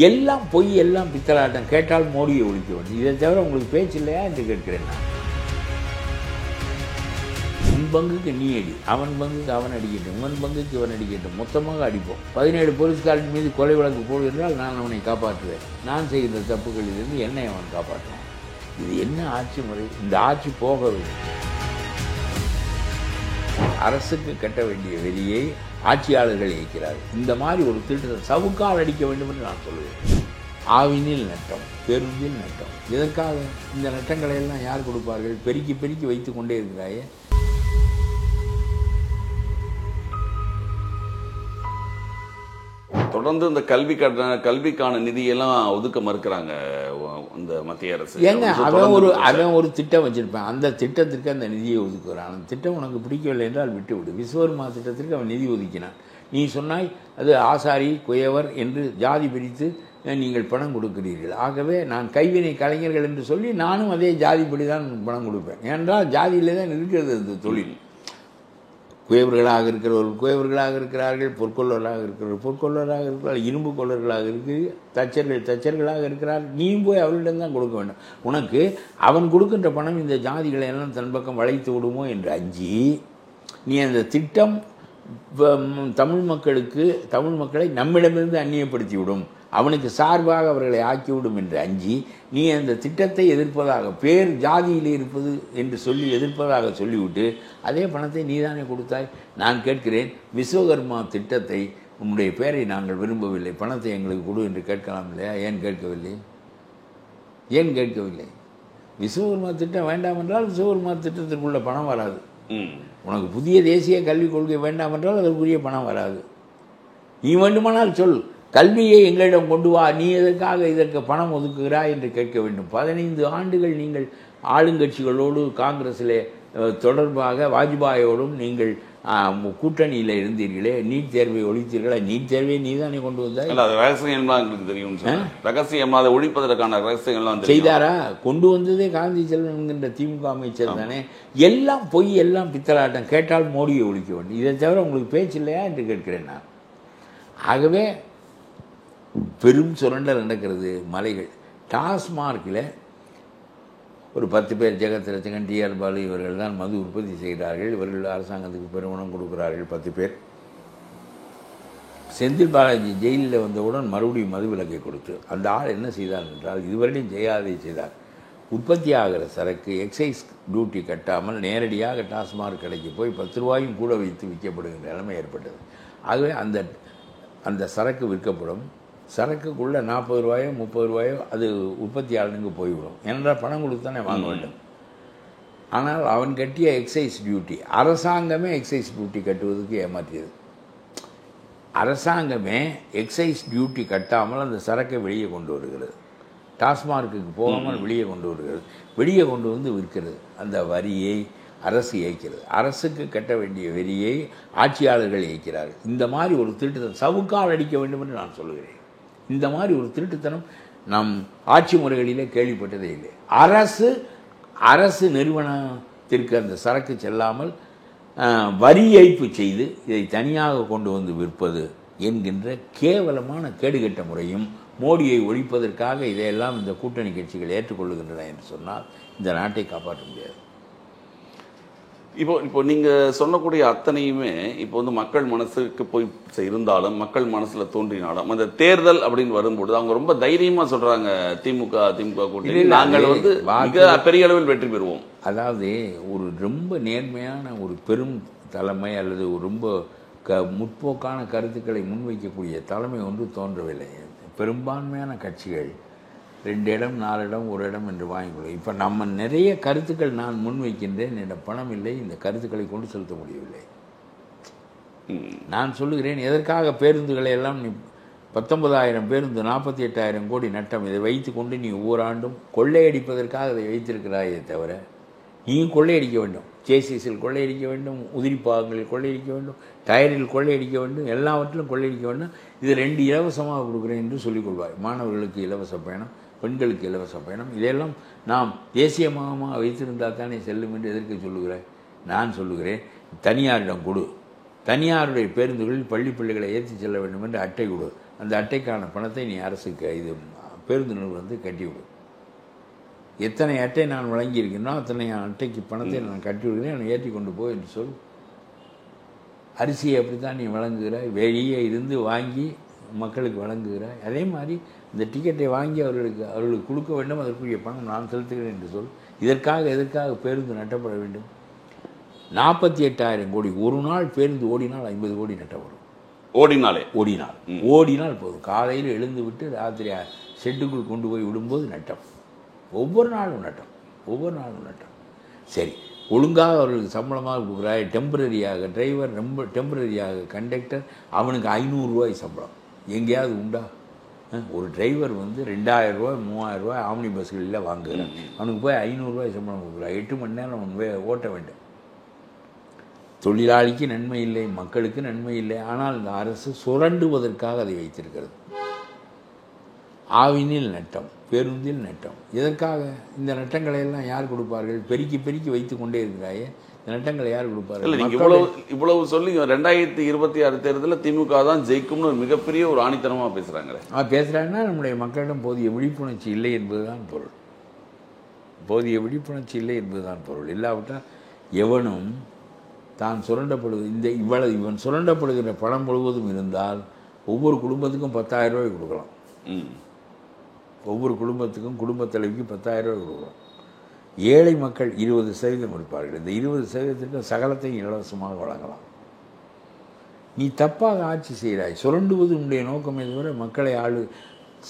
எல்லாம் பொய், எல்லாம் பித்தலாட்டம், கேட்டால் மோடியை ஒழிக்க வேண்டும். இதை தவிர உங்களுக்கு பேச்சு இல்லையா என்று கேட்கிறேன் நான். உன் பங்குக்கு நீ அடி, அவன் பங்குக்கு அவன் அடிக்கட்டும், இவன் பங்குக்கு இவன் அடிக்கட்டும், மொத்தமாக அடிப்போம். 17 போலீஸ்காரன் மீது கொலை வழக்கு போடுகிறால் நான் அவனை காப்பாற்றுவேன். நான் செய்கிற தப்புகளிலிருந்து என்னை அவன் காப்பாற்றுவான். இது என்ன ஆட்சி முறை? இந்த ஆட்சி போக வேண்டும். அரசுக்கு கட்ட வேண்டிய வெளியை ஆட்சியாளர்கள் இயக்கிறார்கள். இந்த மாதிரி ஒரு திட்டத்தை சவுக்கால் அடிக்க வேண்டும் என்று நான் சொல்லுவேன். ஆவினில் நட்டம், பெருந்தில் நட்டம். இதற்காக இந்த நட்டங்களை எல்லாம் யார் கொடுப்பார்கள்? பெருக்கி பெருக்கி வைத்து கொண்டே இருக்கிறாயே. தொடர்ந்து இந்த கல்விக்கான நிதியெல்லாம் ஒதுக்க மறுக்கிறாங்க இந்த மத்திய அரசு. ஏங்க அவன் ஒரு திட்டம் வச்சிருப்பான், அந்த திட்டத்திற்கு அந்த நிதியை ஒதுக்குறான். அந்த திட்டம் உனக்கு பிடிக்கவில்லை என்றால் விட்டுவிடு. விஸ்வகர்மா திட்டத்திற்கு அவன் நிதி ஒதுக்கினான். நீ சொன்னாய் அது ஆசாரி குயவர் என்று ஜாதி பிரித்து நீங்கள் பணம் கொடுக்கிறீர்கள். ஆகவே நான் கைவினை கலைஞர்கள் என்று சொல்லி நானும் அதே ஜாதிப்படி தான் பணம் கொடுப்பேன். ஏனென்றால் ஜாதியிலே தான் இருக்கிறது அந்த தொழில். குயவர்களாக இருக்கிறவர்கள் குயவர்களாக இருக்கிறார்கள், பொற்கொள்ளர்களாக இருக்கிறவர்கள் பொற்கொள்ளராக இருக்கிறார்கள், இரும்பு கொள்ளர்களாக இருக்குது, தச்சர்களாக இருக்கிறார்கள். நீயும் போய் அவர்களிடம் தான் கொடுக்க வேண்டும். உனக்கு அவன் கொடுக்கின்ற பணம் இந்த ஜாதிகளை எல்லாம் தன் பக்கம் வளைத்து விடுமோ என்று அஞ்சி நீ அந்த திட்டம் தமிழ் மக்களை நம்மிடமிருந்து அந்நியப்படுத்தி விடும், அவனுக்கு சார்பாக அவர்களை ஆக்கிவிடும் என்று அஞ்சி நீ அந்த திட்டத்தை எதிர்ப்பதாக, பேர் ஜாதியில் இருப்பது என்று சொல்லி எதிர்ப்பதாக சொல்லிவிட்டு அதே பணத்தை நீதானே கொடுத்தாய். நான் கேட்கிறேன், விஸ்வகர்மா திட்டத்தை உன்னுடைய பேரை நாங்கள் விரும்பவில்லை, பணத்தை எங்களுக்கு கொடு என்று கேட்கலாம் இல்லையா? ஏன் கேட்கவில்லை? விஸ்வகர்மா திட்டம் வேண்டாம் என்றால் விஸ்வகர்மா திட்டத்திற்குள்ள பணம் வராது. உனக்கு புதிய தேசிய கல்விக் கொள்கை வேண்டாம் என்றால் அதற்குரிய பணம் வராது. நீ வேண்டுமானால் சொல், கல்வியை எங்களிடம் கொண்டு வா, நீ எதற்காக இதற்கு பணம் ஒதுக்குகிறாய் என்று கேட்க வேண்டும். 15 ஆண்டுகள் நீங்கள் ஆளுங்கட்சிகளோடு காங்கிரஸிலே தொடர்பாக வாஜ்பாயோடும் நீங்கள் கூட்டணியில் இருந்தீர்களே, நீட் தேர்வை ஒழித்தீர்களா? நீட் தேர்வை நீ தானே கொண்டு வந்தாய். ரகசியம்லாம் எங்களுக்கு தெரியும். ரகசியம் அதை ஒழிப்பதற்கான ரகசியங்கள்லாம் செய்தாரா? கொண்டு வந்ததே காந்தி செல்வன் என்கின்ற திமுக அமைச்சர் தானே. எல்லாம் பொய், எல்லாம் பித்தலாட்டம், கேட்டால் மோடியை ஒழிக்க வேண்டும். இதை தவிர உங்களுக்கு பேச்சு இல்லையா என்று கேட்கிறேன் நான். ஆகவே பெரும் சுரண்டல் நடக்கிறது. மலைகள் டாஸ்மார்க்கில் ஒரு 10 பேர், ஜெகத் ரச்சகன், டிஆர் பாலு இவர்கள் தான் மது உற்பத்தி செய்கிறார்கள். இவர்கள் அரசாங்கத்துக்கு பெருமணம் கொடுக்கிறார்கள். 10 பேர். செந்தில் பாலாஜி ஜெயிலில் வந்தவுடன் மறுபடியும் மது விலக்கை கொடுத்து அந்த ஆள் என்ன செய்தார் என்றால், இதுவரையும் செய்யாதே செய்தார். உற்பத்தி ஆகிற சரக்கு எக்ஸைஸ் டியூட்டி கட்டாமல் நேரடியாக டாஸ்மார்க் கடைக்கு போய் 10 ரூபாயும் கூட வைத்து விற்கப்படுகின்ற நிலைமை ஏற்பட்டது. ஆகவே அந்த சரக்கு விற்கப்படும். சரக்குக்குள்ளே 40 ரூபாயோ 30 ரூபாயோ அது உற்பத்தியாளனுக்கு போய்விடும். ஏனென்றால் பணம் கொடுத்து தானே வாங்க வேண்டும். ஆனால் அவன் கட்டிய எக்ஸைஸ் டியூட்டி, அரசாங்கமே எக்ஸைஸ் டியூட்டி கட்டுவதற்கு ஏமாற்றியது. அரசாங்கமே எக்ஸைஸ் டியூட்டி கட்டாமல் அந்த சரக்கை வெளியே கொண்டு வருகிறது. டாஸ்மார்க்குக்கு போகாமல் வெளியே கொண்டு வருகிறது. வெளியே கொண்டு வந்து விற்கிறது. அந்த வரியை அரசு ஏற்கிறது. அரசுக்கு கட்ட வேண்டிய வரியை ஆட்சியாளர்கள் ஏற்கிறார்கள். இந்த மாதிரி ஒரு திருட்டுத்தனம் சவுக்கால் அடிக்க வேண்டும் என்று நான் சொல்லுகிறேன். இந்த மாதிரி ஒரு திருட்டுத்தனம் நம் ஆட்சி முறைகளிலே கேள்விப்பட்டதே இல்லை. அரசு நிறுவனத்திற்கு அந்த சரக்கு செல்லாமல் வரி ஏய்ப்பு செய்து இதை தனியாக கொண்டு வந்து விற்பது என்கின்ற கேவலமான கேடுகட்ட முறையும் மோடியை ஒழிப்பதற்காக இதையெல்லாம் இந்த கூட்டணி கட்சிகள் ஏற்றுக்கொள்ளுகின்றன என்று சொன்னால் இந்த நாட்டை காப்பாற்ற முடியாது. இப்போ நீங்க சொல்லக்கூடிய அத்தனையுமே இப்போ வந்து மக்கள் மனசுக்கு போய் இருந்தாலும், மக்கள் மனசுல தோன்றினாலும், அந்த தேர்தல் அப்படின்னு வரும்போது அவங்க ரொம்ப தைரியமா சொல்றாங்க, திமுக கூட்டணி நாங்கள் வந்து மிக பெரிய அளவில் வெற்றி பெறுவோம். அதாவது ஒரு ரொம்ப நேர்மையான ஒரு பெரும் தலைமை அல்லது ஒரு ரொம்ப முற்போக்கான கருத்துக்களை முன்வைக்கக்கூடிய தலைமை ஒன்று தோன்றவில்லை. பெரும்பான்மையான கட்சிகள் 2 இடம் 4 இடம் 1 இடம் என்று வாங்கிக்கொள்ளும். இப்போ நம்ம நிறைய கருத்துக்கள் நான் முன்வைக்கின்றேன், என்னிடம் பணம் இல்லை, இந்த கருத்துக்களை கொண்டு செலுத்த முடியவில்லை. நான் சொல்லுகிறேன், எதற்காக பேருந்துகளை எல்லாம் நீ 19,000 பேருந்து 48,000 கோடி நட்டம், இதை வைத்து கொண்டு நீ ஒவ்வொரு ஆண்டும் கொள்ளையடிப்பதற்காக இதை வைத்திருக்கிறாயே தவிர, நீயும் கொள்ளையடிக்க வேண்டும். சேசிஸில் கொள்ளையடிக்க வேண்டும், உதிரி பாகங்களில் கொள்ளையடிக்க வேண்டும், டயரில் கொள்ளையடிக்க வேண்டும், எல்லாவற்றிலும் கொள்ளையடிக்க வேண்டும். இது 2 இலவசமாக கொடுக்குறேன் என்று சொல்லிக்கொள்வார். மாணவர்களுக்கு இலவச பயணம், பெண்களுக்கு இலவச பயணம், இதெல்லாம் நாம் தேசியமாக வைத்திருந்தால் தானே செல்லும் என்று எதற்கு சொல்லுகிறேன்? நான் சொல்லுகிறேன், தனியாரிடம் கொடு, தனியாருடைய பேருந்துகளில் பள்ளி பிள்ளைகளை ஏற்றி செல்ல வேண்டும் என்று அட்டை கொடு, அந்த அட்டைக்கான பணத்தை நீ அரசுக்கு இது பேருந்து நிறுவனம் கட்டிவிடு. எத்தனை அட்டை நான் வழங்கியிருக்கேனோ அத்தனை அட்டைக்கு பணத்தை நான் கட்டி விடுகிறேன், என்னை ஏற்றி கொண்டு போ என்று சொல். அரிசியை அப்படி தான் நீ வழங்குகிறாய், வெளியே இருந்து வாங்கி மக்களுக்கு வழங்குகிறாய். அதே மாதிரி இந்த டிக்கெட்டை வாங்கி அவர்களுக்கு கொடுக்க வேண்டும், அதற்குரிய பணம் நான் செலுத்துகிறேன் என்று சொல். எதற்காக பேருந்து நட்டப்பட வேண்டும்? 48,000 கோடி. ஒரு நாள் பேருந்து ஓடினால் 50 கோடி நட்டப்படும். ஓடினால் போதும். காலையில் எழுந்து விட்டு ராத்திரி ஷெட்டுக்குள் கொண்டு போய் விடும்போது நட்டம். ஒவ்வொரு நாளும் நட்டம். சரி, ஒழுங்காக அவர்களுக்கு சம்பளமாக கொடுக்குறாய். டெம்பரரியாக டிரைவர், ரொம்ப டெம்பரரியாக கண்டக்டர், அவனுக்கு 500 ரூபாய் சம்பளம் எங்கேயாவது உண்டா? ஒரு டிரைவர் 2,000 ரூபாய் 3,000 ரூபாய் ஆம்னி பஸ்களில் வாங்குகிறான். அவனுக்கு போய் 500 ரூபாய் சம்பளம் கொடுக்குறான். 8 மணி நேரம் அவன் ஓட்ட வேண்டும். தொழிலாளிக்கு நன்மை இல்லை, மக்களுக்கு நன்மை இல்லை. ஆனால் இந்த அரசு சுரண்டுவதற்காக அதை வைத்திருக்கிறது. ஆவினில் நட்டம், பேருந்தில் நட்டம். எதற்காக இந்த நட்டங்களை எல்லாம் யார் கொடுப்பார்கள்? பெருக்கி வைத்து கொண்டே இருக்கிறாயே, இந்த நட்டங்களை யார் கொடுப்பார்கள்? இவ்வளவு சொல்லி 2026 தேர்தலில் திமுக தான் ஜெயிக்கும்னு ஒரு மிகப்பெரிய ஒரு ஆணித்தனமாக பேசுறாங்களே. பேசுறாங்கன்னா நம்முடைய மக்களிடம் போதிய விழிப்புணர்ச்சி இல்லை என்பதுதான் பொருள். இல்லாவிட்டால் எவனும் தான் சுரண்டப்படுவது இவன் சுரண்டப்படுகிற பணம் முழுவதும் இருந்தால் ஒவ்வொரு குடும்பத்துக்கும் 10,000 ரூபாய் கொடுக்கலாம். ஒவ்வொரு குடும்பத்துக்கும் குடும்பத் தலைவிக்கு 10,000 ரூபாய் கொடுக்கலாம். ஏழை மக்கள் 20% இருப்பார்கள். இந்த 20%க்கு சகலத்தையும் இலவசமாக வழங்கலாம். நீ தப்பாக ஆட்சி செய்கிறாய். சுரண்டுவது உன்னுடைய நோக்கமே தவிர மக்களை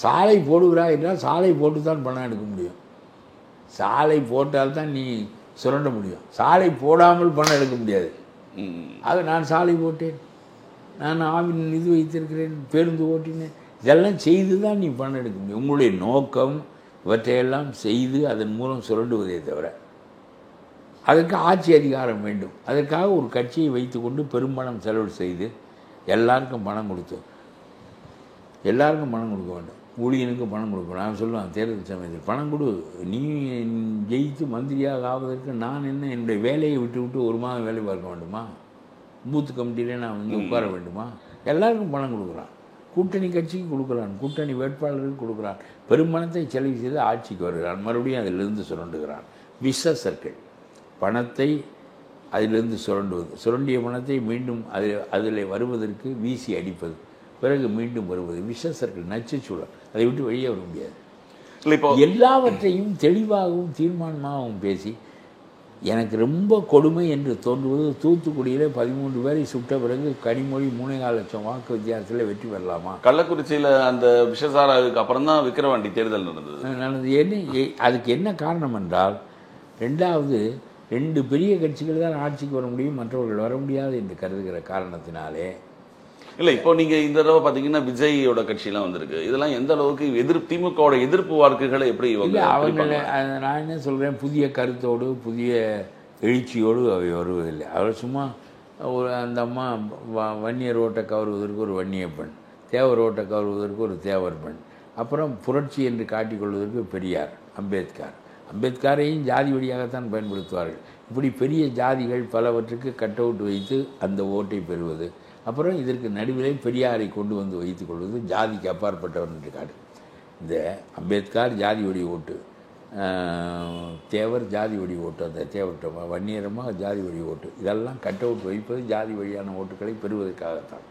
சாலை போடுகிறாய் என்றால் சாலை போட்டு தான் பணம் எடுக்க முடியும். சாலை போட்டால்தான் நீ சுரண்ட முடியும். சாலை போடாமல் பணம் எடுக்க முடியாது. ஆக நான் சாலை போட்டேன், நான் ஆவின் இது வைத்திருக்கிறேன், பேருந்து ஓட்டினேன், இதெல்லாம் செய்து தான் நீ பணம் எடுக்க முடியும். உங்களுடைய நோக்கம் இவற்றையெல்லாம் செய்து அதன் மூலம் சுரண்டுவதே தவிர அதற்கு ஆட்சி அதிகாரம் வேண்டும். அதற்காக ஒரு கட்சியை வைத்துக்கொண்டு பெரும்பணம் செலவு செய்து எல்லாருக்கும் பணம் கொடுக்க வேண்டும். ஊழியனுக்கு பணம் கொடுக்கணும். நான் சொல்லுவேன், தேர்தல் சமயத்தில் பணம் கொடு, நீ ஜெயித்து மந்திரியாக ஆவதற்கு நான் என்ன என்னுடைய வேலையை விட்டு ஒரு மாதம் வேலை பார்க்க வேண்டுமா? பூத்து கமிட்டியிலே நான் உட்கார வேண்டுமா? எல்லாருக்கும் பணம் கொடுக்குறான். கூட்டணி கட்சிக்கு கொடுக்குறான், கூட்டணி வேட்பாளருக்கு கொடுக்குறான். பெரும்பணத்தை செலவு செய்து ஆட்சிக்கு வருகிறான், மறுபடியும் அதிலிருந்து சுரண்டுகிறான். விஷ சர்க்கிள். பணத்தை அதிலிருந்து சுரண்டிய பணத்தை மீண்டும் அதில் வருவதற்கு வீசி அடிப்பது, பிறகு மீண்டும் வருவது. விஷ சர்க்கிள், நச்சு சூழல். அதை விட்டு வெளியே வர முடியாது. எல்லாவற்றையும் தெளிவாகவும் தீர்மானமாகவும் பேசி எனக்கு ரொம்ப கொடுமை என்று தோன்றுவது, தூத்துக்குடியில் 13 பேரை சுட்ட பிறகு கனிமொழி 3,4 லட்சம் வாக்கு வித்தியாசத்தில் வெற்றி பெறலாமா? கள்ளக்குறிச்சியில் அந்த விஷசாராவுக்கு அப்புறம் தான் விக்கிரவாண்டி தேர்தல் நடந்தது. அதுக்கு என்ன காரணம் என்றால், ரெண்டாவது 2 பெரிய கட்சிகள் தான் ஆட்சிக்கு வர முடியும், மற்றவர்கள் வர முடியாது என்று கருதுகிற காரணத்தினாலே. இல்லை, இப்போ நீங்கள் இந்த தடவை பார்த்தீங்கன்னா விஜயோட கட்சியெல்லாம் வந்திருக்கு. இதெல்லாம் எந்த அளவுக்கு திமுகவோட எதிர்ப்பு வாக்குகளை எப்படி அவங்கள நான் என்ன சொல்கிறேன், புதிய கருத்தோடு புதிய எழுச்சியோடு அவை வருவதில்லை. அவர் சும்மா அந்த அம்மா வன்னியர் ஓட்டை கவருவதற்கு ஒரு வன்னிய பெண், தேவர் ஓட்டை கவருவதற்கு ஒரு தேவர் பெண், அப்புறம் புரட்சி என்று காட்டிக்கொள்வதற்கு பெரியார், அம்பேத்கரையும் ஜாதி வழியாகத்தான் பயன்படுத்துவார்கள். இப்படி பெரிய ஜாதிகள் பலவற்றுக்கு கட் அவுட் வைத்து அந்த ஓட்டை பெறுவது. அப்புறம் இதற்கு நடுவிலே பெரியாரை கொண்டு வந்து வைத்துக் கொள்வது, ஜாதிக்கு அப்பாற்பட்டவர் என்று காட்டு. இந்த அம்பேத்கர் ஜாதி வழி ஓட்டு, தேவர் ஜாதி வழி ஓட்டு, அந்த தேவர்கிட்ட வன்னியரமாக ஜாதி வழி ஓட்டு, இதெல்லாம் கட் அவுட் வைப்பது ஜாதி வழியான ஓட்டுகளை பெறுவதற்காகத்தான்.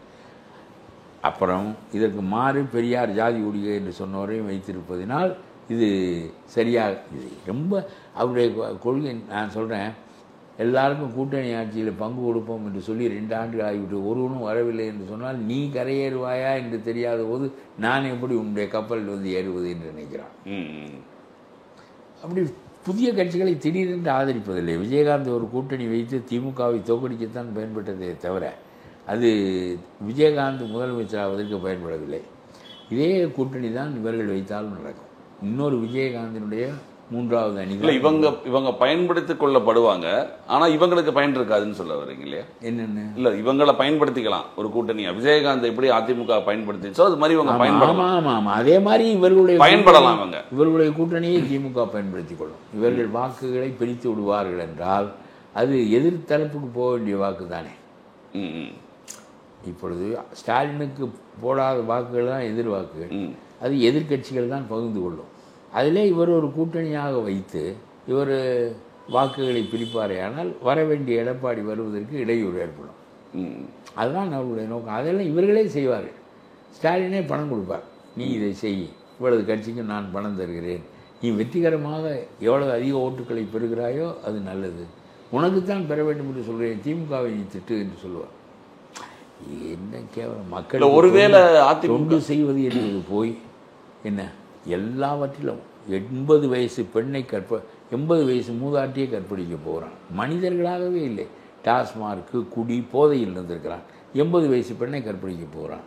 அப்புறம் இதற்கு மாறு பெரியார் ஜாதி ஒழிக என்று சொன்னவரையும் வைத்திருப்பதினால் இது சரியாக இது ரொம்ப அவருடைய கொள்கை. நான் சொல்கிறேன், எல்லாருக்கும் கூட்டணி ஆட்சியில் பங்கு கொடுப்போம் என்று சொல்லி 2 ஆண்டுகள் ஆகிவிட்டு ஒருவனும் வரவில்லை என்று சொன்னால் நீ கரையேறுவாயா என்று தெரியாத போது நான் எப்படி உன்னுடைய கப்பலில் வந்து ஏறுவது என்று நினைக்கிறான். அப்படி புதிய கட்சிகளை திடீரென்று ஆதரிப்பதில்லை. விஜயகாந்த் ஒரு கூட்டணி வைத்து திமுகவை தோற்கடிக்கத்தான் பயன்பட்டதே தவிர அது விஜயகாந்த் முதலமைச்சர் ஆவதற்கு பயன்படவில்லை. இதே கூட்டணி தான் இவர்கள் வைத்தாலும் நடக்கும். இன்னொரு விஜயகாந்தினுடைய 3வது அணி. இல்லை, இவங்க பயன்படுத்திக் கொள்ளப்படுவாங்க, ஆனால் இவங்களுக்கு பயன் இருக்காதுன்னு சொல்ல வரீங்க இல்லையா? என்னென்ன? இல்லை, இவங்களை பயன்படுத்திக்கலாம் ஒரு கூட்டணியா. விஜயகாந்த் எப்படி அதிமுக பயன்படுத்திச்சோ அது மாதிரி இவங்க பயன்படலாம். ஆமாம், அதே மாதிரி இவர்களுடைய பயன்படலாம். இவர்களுடைய கூட்டணியை திமுக பயன்படுத்திக் கொள்ளும். இவர்கள் வாக்குகளை பிரித்து விடுவார்கள் என்றால் அது எதிர்த்தரப்புக்கு போக வேண்டிய வாக்கு தானே. இப்பொழுது ஸ்டாலினுக்கு போடாத வாக்குகள் தான் எதிர்வாக்குகள், அது எதிர்க்கட்சிகள் தான் பகிர்ந்து கொள்ளும். அதிலே இவர் ஒரு கூட்டணியாக வைத்து இவர் வாக்குகளை பிரிப்பாரே, ஆனால் வர வேண்டிய எடப்பாடி வருவதற்கு இடையூறு ஏற்படும். அதுதான் அவர்களுடைய நோக்கம். அதெல்லாம் இவர்களே செய்வார்கள். ஸ்டாலினே பணம் கொடுப்பார், நீ இதை செய், இவ்வளவு கட்சிக்கு நான் பணம் தருகிறேன், நீ வெற்றிகரமாக எவ்வளவு அதிக ஓட்டுக்களை பெறுகிறாயோ அது நல்லது, உனக்குத்தான் பெற வேண்டும் என்று சொல்கிறேன், திமுகவை நீ திட்டு என்று சொல்லுவார். என்ன கேவலம்! மக்கள் ஒருவேளை தொண்டு செய்வது என்பது போய் என்ன எல்லாவற்றிலும் 80 வயசு பெண்ணை 80 வயசு மூதாட்டியை கற்பழிக்க போகிறான். மனிதர்களாகவே இல்லை. டாஸ்மார்க்கு, குடி, போதையில் இருந்திருக்கிறான். 80 வயசு பெண்ணை கற்பழிக்க போகிறான்.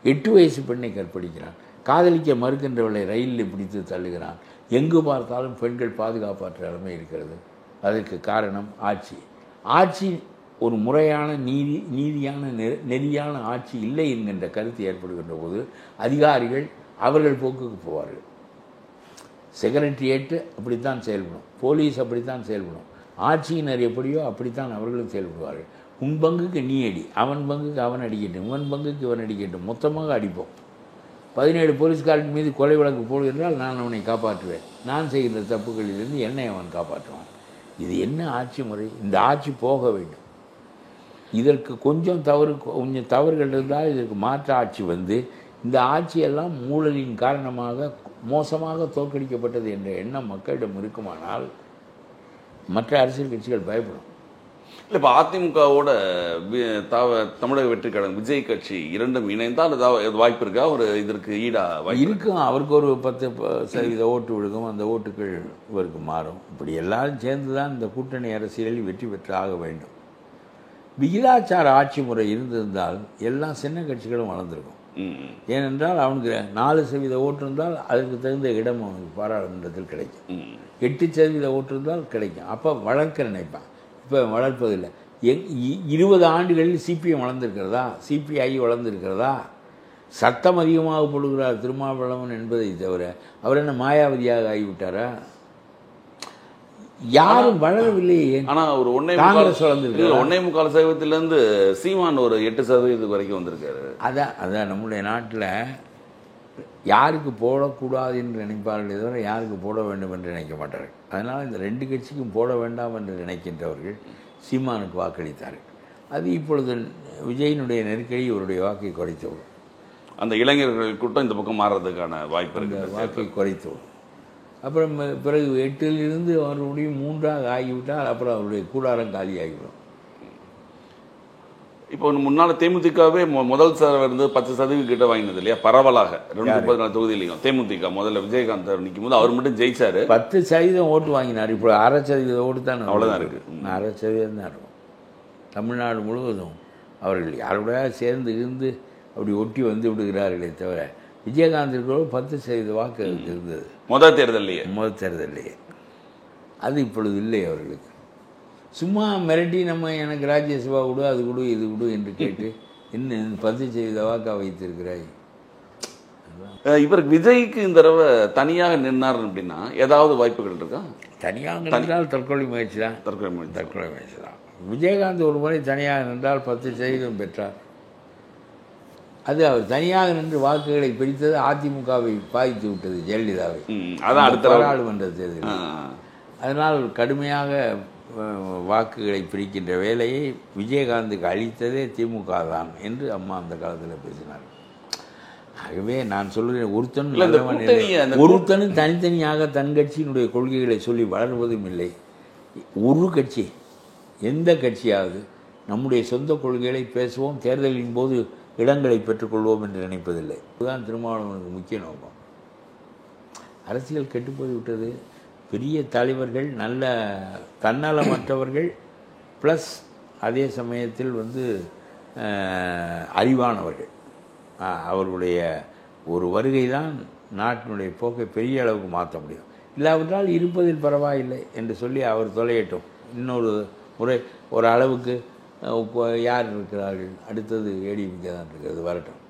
8 வயசு பெண்ணை கற்பழிக்கிறான். காதலிக்க மறுக்கின்றவளை ரயிலில் பிடித்து தள்ளுகிறான். எங்கு பார்த்தாலும் பெண்கள் பாதுகாப்பற்ற நிலைமை இருக்கிறது. அதற்கு காரணம் ஆட்சி. ஆட்சி ஒரு முறையான நீதியான நெறியான ஆட்சி இல்லை என்கின்ற கருத்து ஏற்படுகின்ற போது அதிகாரிகள் அவர்கள் போக்குக்கு போவார்கள். செக்ரட்டரியேட்டு அப்படித்தான் செயல்படும், போலீஸ் அப்படித்தான் செயல்படும், ஆட்சியினர் எப்படியோ அப்படித்தான் அவர்களும் செயல்படுவார்கள். உன் பங்குக்கு நீ அடி, அவன் பங்குக்கு அவன் அடிக்கட்டும், இவன் பங்குக்கு இவன் அடிக்கட்டும், மொத்தமாக அடிப்போம். 17 போலீஸ்காரன் மீது கொலை வழக்கு போடுகின்றால் நான் அவனை காப்பாற்றுவேன், நான் செய்கின்ற தப்புகளிலிருந்து என்னை அவன் காப்பாற்றுவான். இது என்ன ஆட்சி முறை? இந்த ஆட்சி போக வேண்டும். இதற்கு கொஞ்சம் தவறுகள் இருந்தால் இதற்கு மாற்று ஆட்சி வந்து இந்த ஆட்சியெல்லாம் ஊழலின் காரணமாக மோசமாக தோற்கடிக்கப்பட்டது என்ற எண்ணம் மக்களிடம் இருக்குமானால் மற்ற அரசியல் கட்சிகள் பயப்படும். இல்லை, இப்போ அதிமுகவோட தமிழக வெற்றி கழகம் விஜய் கட்சி இரண்டும் இணைந்தால் ஏதாவது வாய்ப்பு இருக்கா? ஒரு இதற்கு ஈடா இருக்கும். அவருக்கு ஒரு 10% ஓட்டு விழுகும், அந்த ஓட்டுகள் இவருக்கு மாறும். இப்படி எல்லாரும் சேர்ந்து தான் இந்த கூட்டணி அரசியலில் வெற்றி பெற்று ஆக வேண்டும். விகிதாச்சார ஆட்சி முறை இருந்திருந்தால் எல்லா சின்ன கட்சிகளும் வளர்ந்துருக்கும். ஏனென்றால் அவனுக்கு 4% ஓட்டு இருந்தால் அதற்கு தகுந்த இடம் அவனுக்கு பாராளுமன்றத்தில் கிடைக்கும். 8% ஓட்டு இருந்தால் கிடைக்கும். அப்போ வளர்க்க நினைப்பான். இப்போ வளர்ப்பதில்லை. 20 ஆண்டுகளில் சிபிஎம் வளர்ந்துருக்கிறதா? சிபிஐ வளர்ந்துருக்கிறதா? சத்தம் அதிகமாக போடுகிறார் திருமாவளவன் என்பதை தவிர அவர் என்ன மாயாவதியாக ஆகிவிட்டாரா? யாரும் வளரவில்லையே. ஆனால் ஒரு 1.25% சீமான் ஒரு 8% வரைக்கும் வந்திருக்காரு. அதான் நம்முடைய நாட்டில் யாருக்கு போடக்கூடாது என்று நினைப்பார்களே தவிர யாருக்கு போட வேண்டும் என்று நினைக்க மாட்டார்கள். அதனால் இந்த 2 கட்சிக்கும் போட வேண்டாம் என்று நினைக்கின்றவர்கள் சீமானுக்கு வாக்களித்தார்கள். அது இப்பொழுது விஜயினுடைய நெருக்கடி இவருடைய வாக்கை குறைத்துவிடும். அந்த இளைஞர்கள் கூட்டம் இந்த பக்கம் மாறுறதுக்கான வாய்ப்பு இருக்குது. வாக்கை குறைத்துவிடும். அப்புறம் பிறகு 8லிருந்து அவருடைய 3ஆக ஆகிவிட்டால் அப்புறம் அவருடைய கூடாரம் காலியாகிவிடும். இப்போ முன்னாள் தேமுதிகவே முதல் சார் வந்து 10% கிட்ட வாங்கினது இல்லையா? பரவலாக 234 தொகுதியிலையும் தேமுதிக முதல்ல விஜயகாந்த் நிற்கும் போது அவர் மட்டும் ஜெயிச்சாரு. 10% ஓட்டு வாங்கினார். இப்போ 1/2% ஓட்டு தான் அவ்வளோதான் இருக்கு. 1/2% தான் இருக்கும். தமிழ்நாடு முழுவதும் அவர்கள் யாரோட சேர்ந்து இருந்து அப்படி ஒட்டி வந்து விடுகிறார்களே தவிர விஜயகாந்திற்கு 10% வாக்கு இருந்தது முதல் தேர்தல்லையே. அது இப்பொழுது இல்லை அவர்களுக்கு. சும்மா மிரட்டி நம்ம எனக்கு ராஜ்யசபா கொடு, அது கொடு, இது கொடு என்று கேட்டு என்ன 10% வாக்கா வைத்திருக்கிறாய். இவருக்கு விஜய்க்கு இந்த தடவை தனியாக நின்னார் அப்படின்னா ஏதாவது வாய்ப்புகள் இருக்கா? தனியாக நின்றால் தற்கொலை முயற்சி தான். விஜயகாந்த் ஒரு முறை தனியாக நின்றால் 10% பெற்றார். அது அவர் தனியாக நின்று வாக்குகளை பிரித்தது அதிமுகவை பாதித்து விட்டது, ஜெயலலிதாவை. அதான் அடுத்த பாராளுமன்ற தேர்தல். அதனால் கடுமையாக வாக்குகளை பிரிக்கின்ற வேலையை விஜயகாந்துக்கு அளித்ததே திமுக தான் என்று அம்மா அந்த காலத்தில் பேசினார். ஆகவே நான் சொல்கிறேன், ஒருத்தனும் தனித்தனியாக தன் கட்சியினுடைய கொள்கைகளை சொல்லி வளர்வதும் இல்லை. ஒரு கட்சி, எந்த கட்சியாவது நம்முடைய சொந்த கொள்கைகளை பேசுவோம், தேர்தலின் போது இடங்களை பெற்றுக்கொள்வோம் என்று நினைப்பதில்லை. இதுதான் திருமாவளவனுக்கு முக்கிய நோக்கம். அரசியல் கெட்டுப்போய் விட்டது. பெரிய தலைவர்கள், நல்ல தன்னலமற்றவர்கள், ப்ளஸ் அதே சமயத்தில் அறிவானவர்கள். அவர்களுடைய ஒரு வருகை தான் நாட்டினுடைய போக்கை பெரிய அளவுக்கு மாற்ற முடியும். இல்லாவிட்டால் இருப்பதில் பரவாயில்லை என்று சொல்லி அவர் தொலையட்டும். இன்னொரு முறை ஒரு அளவுக்கு யார் இருக்கிறார்கள், அடுத்தது ஏடிஎம்கே தான் இருக்கிறது, வரட்டும்.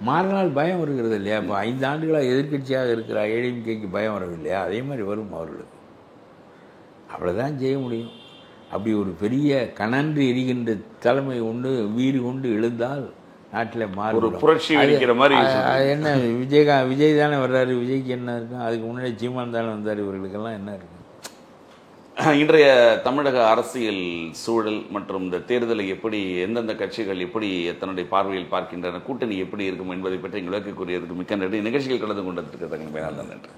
மாறினால் பயம் வருகிறது இல்லையா? இப்போ 5 ஆண்டுகளாக எதிர்கட்சியாக இருக்கிற ஏடிஎம்கேக்கு பயம் வரவில்லையா? அதே மாதிரி வரும் அவர்களுக்கு. அவ்வளோதான் செய்ய முடியும். அப்படி ஒரு பெரிய கனன்று எரிகின்ற தலைமை கொண்டு வீறு கொண்டு எழுந்தால் நாட்டில் ஒரு புரட்சி வெடிக்கிற மாதிரி என்ன விஜய் தானே வர்றாரு, விஜய்க்கு என்ன இருக்கும்? அதுக்கு முன்னாடி சீமான் தானே வந்தார், இவர்களுக்கெல்லாம் என்ன இருக்கும்? இன்றைய தமிழக அரசியல் சூழல் மற்றும் இந்த தேர்தலை எப்படி எந்தெந்த கட்சிகள் எப்படி தன்னுடைய பார்வையில் பார்க்கின்றன, கூட்டணி எப்படி இருக்கும் என்பதை பற்றி விளக்க கூறியதற்கு மிக்க நன்றி. நிகழ்ச்சிகள் கலந்து கொண்டதற்கு தங்கள் மேலான நன்றி.